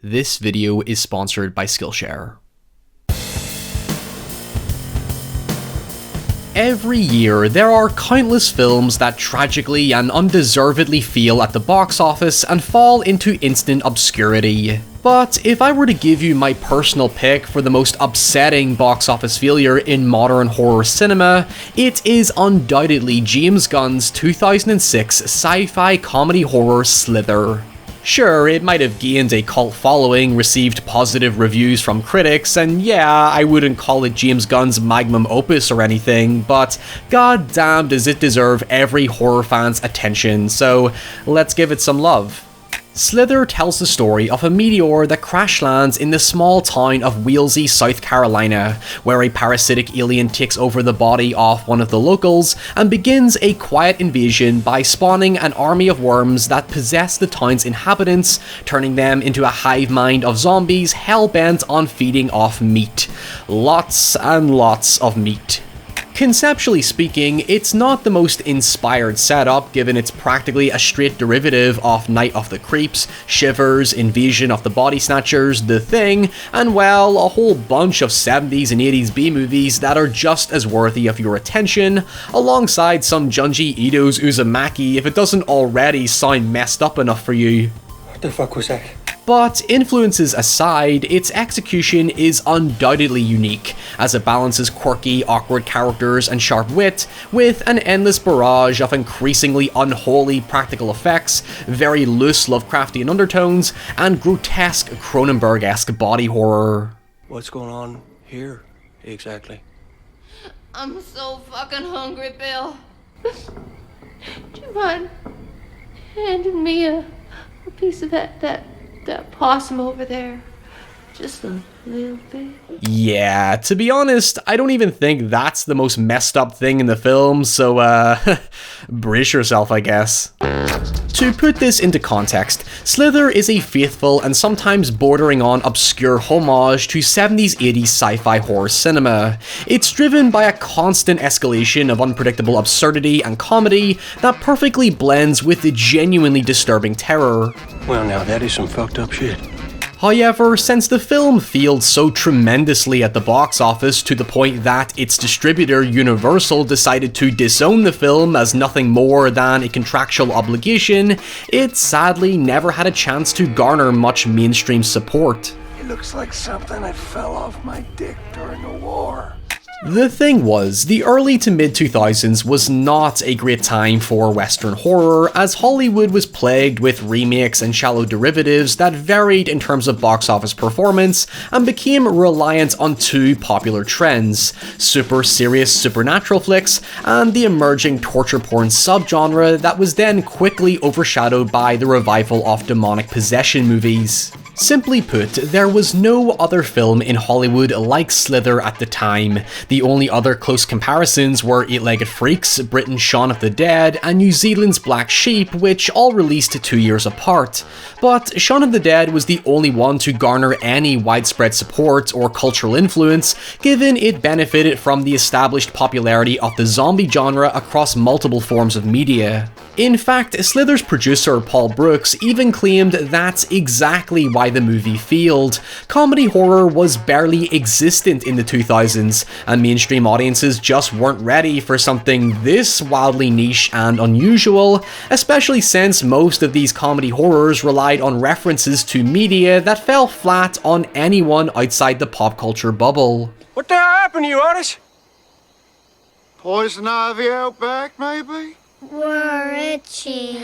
This video is sponsored by Skillshare. Every year, there are countless films that tragically and undeservedly fail at the box office and fall into instant obscurity. But if I were to give you my personal pick for the most upsetting box office failure in modern horror cinema, it is undoubtedly James Gunn's 2006 sci-fi comedy horror Slither. Sure, it might have gained a cult following, received positive reviews from critics, and yeah, I wouldn't call it James Gunn's magnum opus or anything, but goddamn does it deserve every horror fan's attention, so let's give it some love. Slither tells the story of a meteor that crash lands in the small town of Walesey, South Carolina, where a parasitic alien takes over the body of one of the locals and begins a quiet invasion by spawning an army of worms that possess the town's inhabitants, turning them into a hive mind of zombies hell-bent on feeding off meat. Lots and lots of meat. Conceptually speaking, it's not the most inspired setup, given it's practically a straight derivative of Night of the Creeps, Shivers, Invasion of the Body Snatchers, The Thing, and well, a whole bunch of 70s and 80s B-movies that are just as worthy of your attention, alongside some Junji Ito's Uzumaki if it doesn't already sound messed up enough for you. What the fuck was that? But influences aside, its execution is undoubtedly unique, as it balances quirky, awkward characters and sharp wit with an endless barrage of increasingly unholy practical effects, very loose Lovecraftian undertones, and grotesque Cronenberg-esque body horror. What's going on here, exactly? I'm so fucking hungry, Bill. Do you mind handing me a piece of that possum over there? Just a little bit. Yeah, to be honest, I don't even think that's the most messed up thing in the film, so brace yourself, I guess. To put this into context, Slither is a faithful and sometimes bordering on obscure homage to 70s 80s sci-fi horror cinema. It's driven by a constant escalation of unpredictable absurdity and comedy that perfectly blends with the genuinely disturbing terror. Well, now that is some fucked up shit. However, since the film failed so tremendously at the box office to the point that its distributor Universal decided to disown the film as nothing more than a contractual obligation, it sadly never had a chance to garner much mainstream support. It looks like something that fell off my dick during the war. The thing was, the early to mid-2000s was not a great time for Western horror, as Hollywood was plagued with remakes and shallow derivatives that varied in terms of box office performance and became reliant on two popular trends: super serious supernatural flicks and the emerging torture porn subgenre that was then quickly overshadowed by the revival of demonic possession movies. Simply put, there was no other film in Hollywood like Slither at the time. The only other close comparisons were Eight-Legged Freaks, Britain's Shaun of the Dead, and New Zealand's Black Sheep, which all released 2 years apart. But Shaun of the Dead was the only one to garner any widespread support or cultural influence, given it benefited from the established popularity of the zombie genre across multiple forms of media. In fact, Slither's producer Paul Brooks even claimed that's exactly why the movie failed. Comedy horror was barely existent in the 2000s, and mainstream audiences just weren't ready for something this wildly niche and unusual, especially since most of these comedy horrors relied on references to media that fell flat on anyone outside the pop culture bubble. What the hell happened to you, Otis? Poison ivy out back, maybe? We're itchy.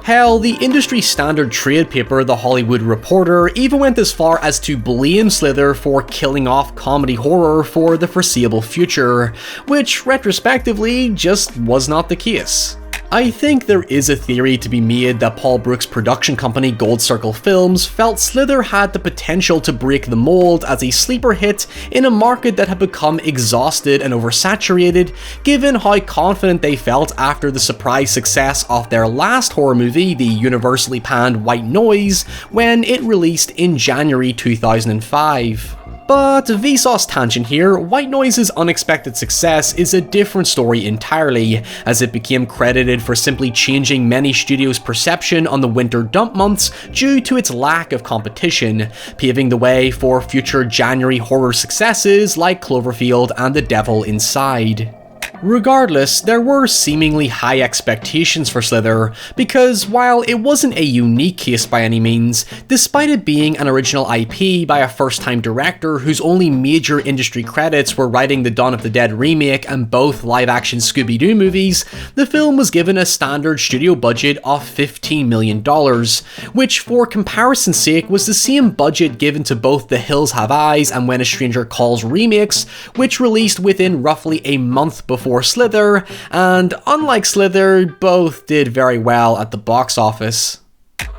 Hell, the industry standard trade paper The Hollywood Reporter even went as far as to blame Slither for killing off comedy horror for the foreseeable future, which retrospectively just was not the case. I think there is a theory to be made that Paul Brooks' production company Gold Circle Films felt Slither had the potential to break the mold as a sleeper hit in a market that had become exhausted and oversaturated, given how confident they felt after the surprise success of their last horror movie, the universally panned White Noise, when it released in January 2005. But Vsauce tangent here, White Noise's unexpected success is a different story entirely, as it became credited for simply changing many studios' perception on the winter dump months due to its lack of competition, paving the way for future January horror successes like Cloverfield and The Devil Inside. Regardless, there were seemingly high expectations for Slither, because while it wasn't a unique case by any means, despite it being an original IP by a first-time director whose only major industry credits were writing the Dawn of the Dead remake and both live-action Scooby-Doo movies, the film was given a standard studio budget of $15 million, which for comparison's sake was the same budget given to both The Hills Have Eyes and When a Stranger Calls remakes, which released within roughly a month before Slither, and unlike Slither, both did very well at the box office.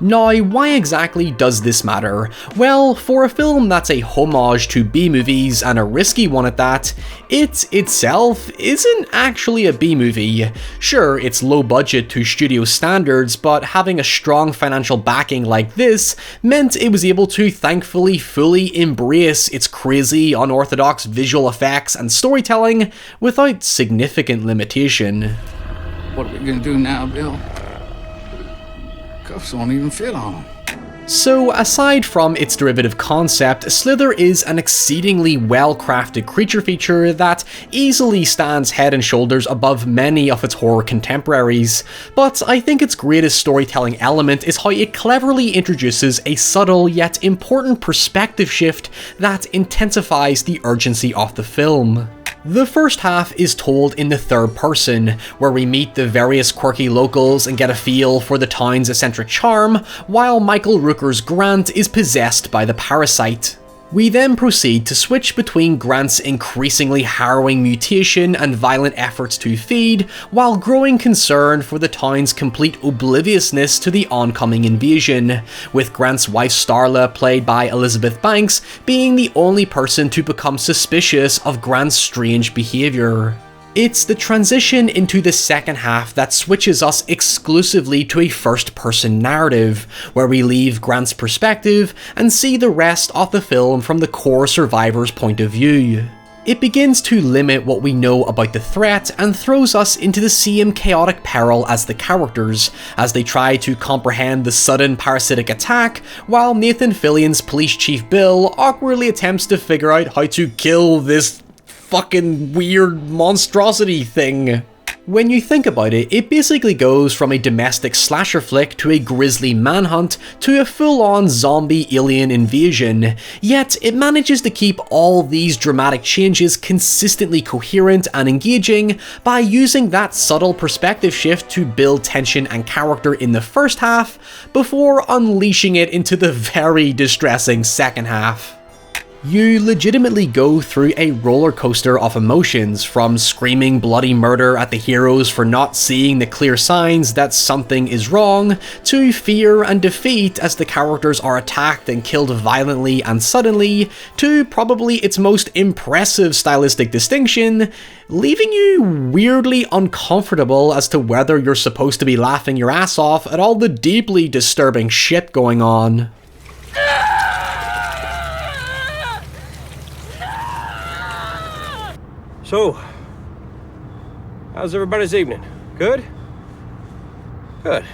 Now, why exactly does this matter? Well, for a film that's a homage to B-movies, and a risky one at that, it itself isn't actually a B-movie. Sure, it's low budget to studio standards, but having a strong financial backing like this meant it was able to thankfully fully embrace its crazy, unorthodox visual effects and storytelling without significant limitation. What are we gonna do now, Bill? Cuffs won't even fit on him. So, aside from its derivative concept, Slither is an exceedingly well-crafted creature feature that easily stands head and shoulders above many of its horror contemporaries, but I think its greatest storytelling element is how it cleverly introduces a subtle yet important perspective shift that intensifies the urgency of the film. The first half is told in the third person, where we meet the various quirky locals and get a feel for the town's eccentric charm, while Michael Rooker's Grant is possessed by the parasite. We then proceed to switch between Grant's increasingly harrowing mutation and violent efforts to feed, while growing concern for the town's complete obliviousness to the oncoming invasion, with Grant's wife Starla, played by Elizabeth Banks, being the only person to become suspicious of Grant's strange behaviour. It's the transition into the second half that switches us exclusively to a first-person narrative, where we leave Grant's perspective and see the rest of the film from the core survivor's point of view. It begins to limit what we know about the threat and throws us into the same chaotic peril as the characters, as they try to comprehend the sudden parasitic attack, while Nathan Fillion's police chief Bill awkwardly attempts to figure out how to kill this fucking weird monstrosity thing. When you think about it, it basically goes from a domestic slasher flick to a grisly manhunt to a full-on zombie alien invasion, yet it manages to keep all these dramatic changes consistently coherent and engaging by using that subtle perspective shift to build tension and character in the first half, before unleashing it into the very distressing second half. You legitimately go through a roller coaster of emotions, from screaming bloody murder at the heroes for not seeing the clear signs that something is wrong, to fear and defeat as the characters are attacked and killed violently and suddenly, to probably its most impressive stylistic distinction, leaving you weirdly uncomfortable as to whether you're supposed to be laughing your ass off at all the deeply disturbing shit going on. So, how's everybody's evening? Good? Good.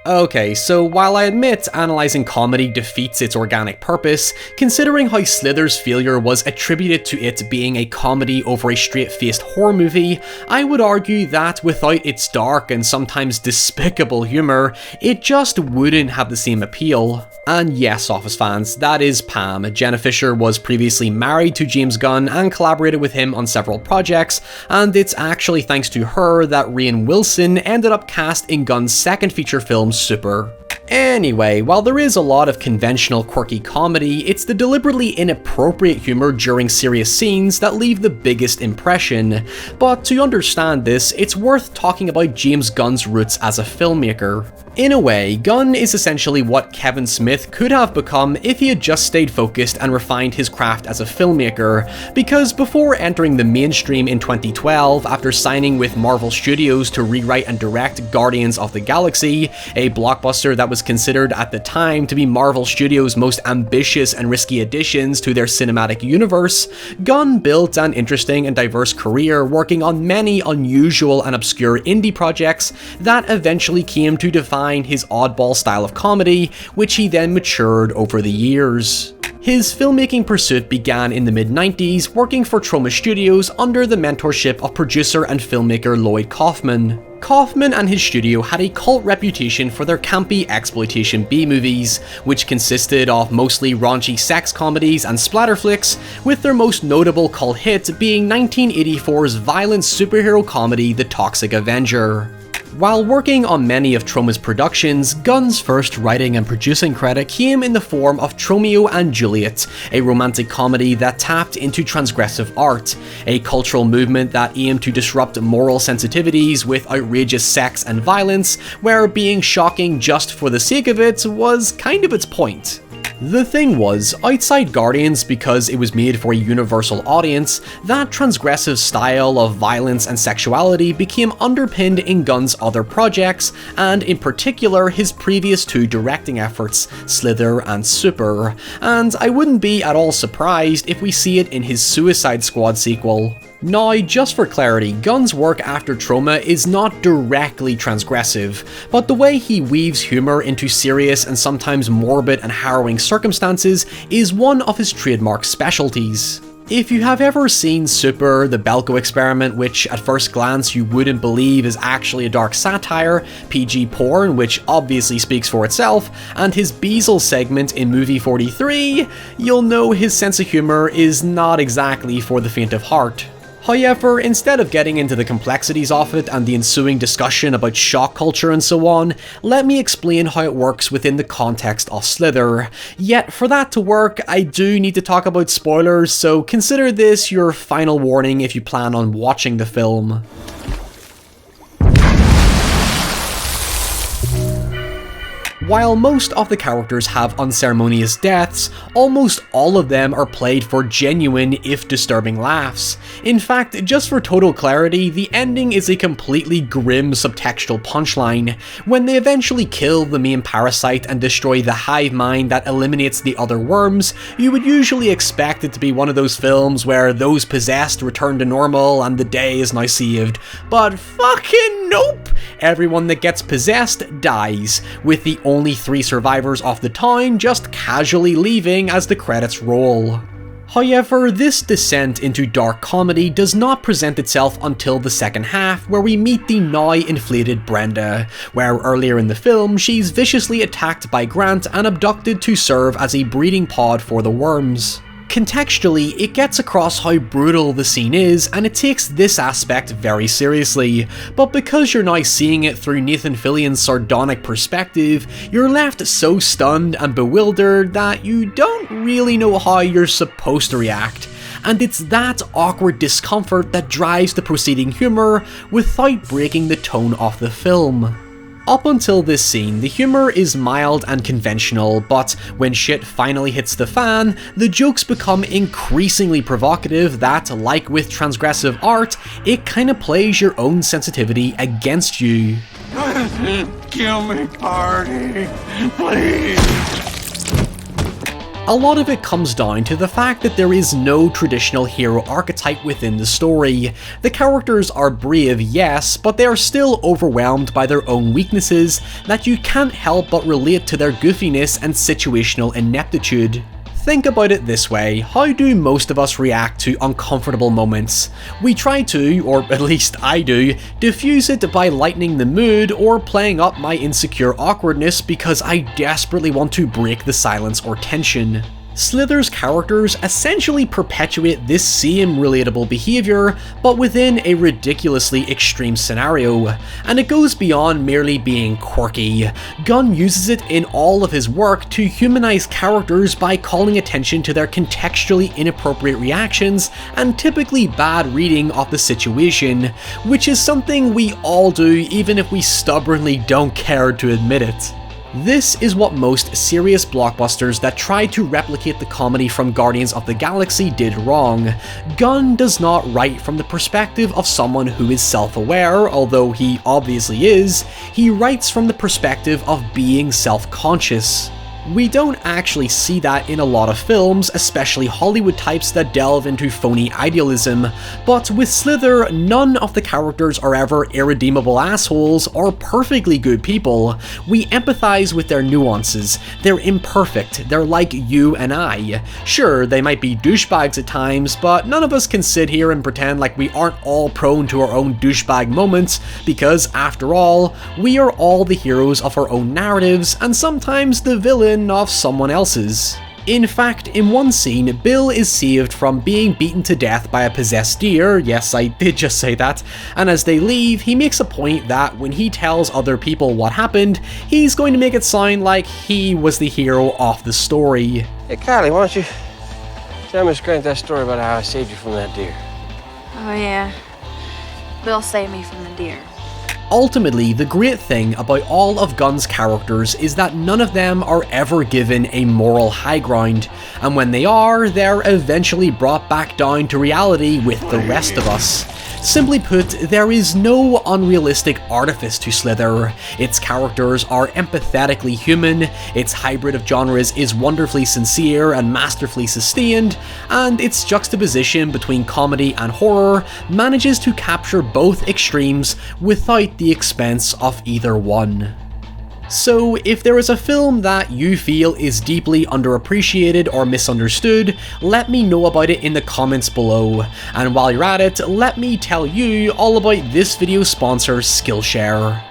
Okay, so while I admit analysing comedy defeats its organic purpose, considering how Slither's failure was attributed to it being a comedy over a straight-faced horror movie, I would argue that without its dark and sometimes despicable humour, it just wouldn't have the same appeal. And yes, Office fans, that is Pam. Jenna Fischer was previously married to James Gunn and collaborated with him on several projects, and it's actually thanks to her that Rainn Wilson ended up cast in Gunn's second feature film, Super. Anyway, while there is a lot of conventional quirky comedy, it's the deliberately inappropriate humour during serious scenes that leave the biggest impression. But to understand this, it's worth talking about James Gunn's roots as a filmmaker. In a way, Gunn is essentially what Kevin Smith could have become if he had just stayed focused and refined his craft as a filmmaker, because before entering the mainstream in 2012 after signing with Marvel Studios to rewrite and direct Guardians of the Galaxy, a blockbuster that was was considered at the time to be Marvel Studios' most ambitious and risky additions to their cinematic universe, Gunn built an interesting and diverse career working on many unusual and obscure indie projects that eventually came to define his oddball style of comedy, which he then matured over the years. His filmmaking pursuit began in the mid-90s, working for Troma Studios under the mentorship of producer and filmmaker Lloyd Kaufman. Kaufman and his studio had a cult reputation for their campy exploitation B-movies, which consisted of mostly raunchy sex comedies and splatter flicks, with their most notable cult hit being 1984's violent superhero comedy The Toxic Avenger. While working on many of Troma's productions, Gunn's first writing and producing credit came in the form of Tromeo and Juliet, a romantic comedy that tapped into transgressive art, a cultural movement that aimed to disrupt moral sensitivities with outrageous sex and violence, where being shocking just for the sake of it was kind of its point. The thing was, outside Guardians, because it was made for a universal audience, that transgressive style of violence and sexuality became underpinned in Gunn's other projects, and in particular his previous two directing efforts, Slither and Super, and I wouldn't be at all surprised if we see it in his Suicide Squad sequel. Now, just for clarity, Gunn's work after Troma is not directly transgressive, but the way he weaves humour into serious and sometimes morbid and harrowing circumstances is one of his trademark specialties. If you have ever seen Super, The Belko Experiment, which at first glance you wouldn't believe is actually a dark satire, PG porn, which obviously speaks for itself, and his Beazle segment in Movie 43, you'll know his sense of humour is not exactly for the faint of heart. However, instead of getting into the complexities of it and the ensuing discussion about shock culture and so on, let me explain how it works within the context of Slither. Yet for that to work, I do need to talk about spoilers, so consider this your final warning if you plan on watching the film. While most of the characters have unceremonious deaths, almost all of them are played for genuine, if disturbing, laughs. In fact, just for total clarity, the ending is a completely grim subtextual punchline. When they eventually kill the main parasite and destroy the hive mind that eliminates the other worms, you would usually expect it to be one of those films where those possessed return to normal and the day is now saved. But fucking nope! Everyone that gets possessed dies, with the only 3 survivors of the town just casually leaving as the credits roll. However, this descent into dark comedy does not present itself until the second half, where we meet the now inflated Brenda, where earlier in the film she's viciously attacked by Grant and abducted to serve as a breeding pod for the worms. Contextually, it gets across how brutal the scene is, and it takes this aspect very seriously, but because you're now seeing it through Nathan Fillion's sardonic perspective, you're left so stunned and bewildered that you don't really know how you're supposed to react, and it's that awkward discomfort that drives the proceeding humour without breaking the tone of the film. Up until this scene, the humour is mild and conventional, but when shit finally hits the fan, the jokes become increasingly provocative that, like with transgressive art, it kinda plays your own sensitivity against you. Kill me, Party, please. A lot of it comes down to the fact that there is no traditional hero archetype within the story. The characters are brave, yes, but they are still overwhelmed by their own weaknesses that you can't help but relate to their goofiness and situational ineptitude. Think about it this way, how do most of us react to uncomfortable moments? We try to, or at least I do, diffuse it by lightening the mood or playing up my insecure awkwardness because I desperately want to break the silence or tension. Slither's characters essentially perpetuate this same relatable behaviour, but within a ridiculously extreme scenario, and it goes beyond merely being quirky. Gunn uses it in all of his work to humanise characters by calling attention to their contextually inappropriate reactions and typically bad reading of the situation, which is something we all do even if we stubbornly don't care to admit it. This is what most serious blockbusters that tried to replicate the comedy from Guardians of the Galaxy did wrong. Gunn does not write from the perspective of someone who is self-aware, although he obviously is. He writes from the perspective of being self-conscious. We don't actually see that in a lot of films, especially Hollywood types that delve into phony idealism, but with Slither, none of the characters are ever irredeemable assholes or perfectly good people. We empathize with their nuances, they're imperfect, they're like you and I. Sure, they might be douchebags at times, but none of us can sit here and pretend like we aren't all prone to our own douchebag moments, because after all, we are all the heroes of our own narratives, and sometimes the villain of someone else's. In fact, in one scene, Bill is saved from being beaten to death by a possessed deer, yes, I did just say that, and as they leave, he makes a point that when he tells other people what happened, he's going to make it sound like he was the hero of the story. Hey, Kylie, why don't you tell Miss Grant that story about how I saved you from that deer? Oh yeah, Bill saved me from the deer. Ultimately, the great thing about all of Gunn's characters is that none of them are ever given a moral high ground, and when they are, they're eventually brought back down to reality with the rest of us. Simply put, there is no unrealistic artifice to Slither. Its characters are empathetically human, its hybrid of genres is wonderfully sincere and masterfully sustained, and its juxtaposition between comedy and horror manages to capture both extremes without the expense of either one. So, if there is a film that you feel is deeply underappreciated or misunderstood, let me know about it in the comments below. And while you're at it, let me tell you all about this video's sponsor, Skillshare.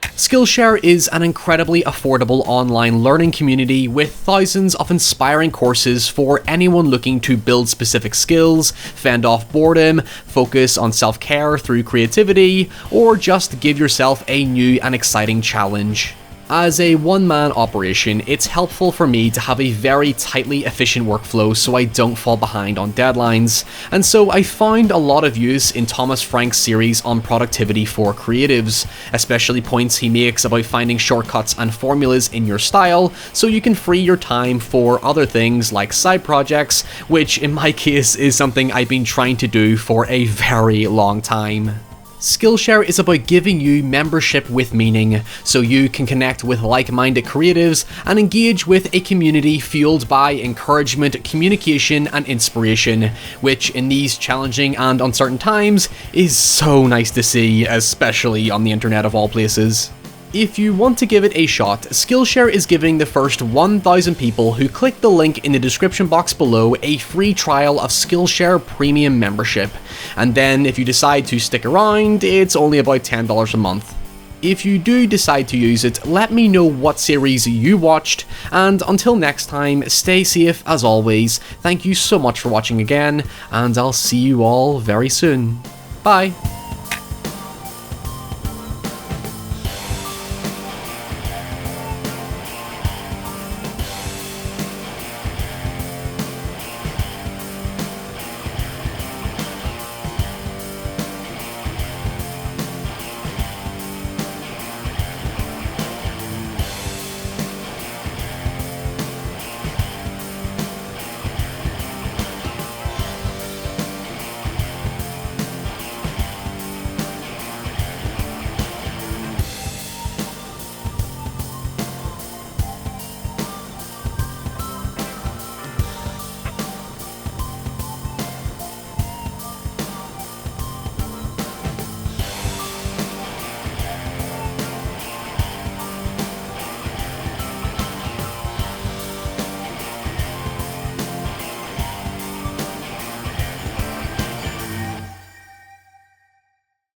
Skillshare is an incredibly affordable online learning community with thousands of inspiring courses for anyone looking to build specific skills, fend off boredom, focus on self-care through creativity, or just give yourself a new and exciting challenge. As a one-man operation, it's helpful for me to have a very tightly efficient workflow so I don't fall behind on deadlines, and so I found a lot of use in Thomas Frank's series on productivity for creatives, especially points he makes about finding shortcuts and formulas in your style so you can free your time for other things like side projects, which in my case is something I've been trying to do for a very long time. Skillshare is about giving you membership with meaning, so you can connect with like-minded creatives and engage with a community fueled by encouragement, communication, and inspiration, which in these challenging and uncertain times is so nice to see, especially on the internet of all places. If you want to give it a shot, Skillshare is giving the first 1,000 people who click the link in the description box below a free trial of Skillshare Premium membership, and then if you decide to stick around, it's only about $10 a month. If you do decide to use it, let me know what series you watched, and until next time, stay safe as always. Thank you so much for watching again, and I'll see you all very soon. Bye!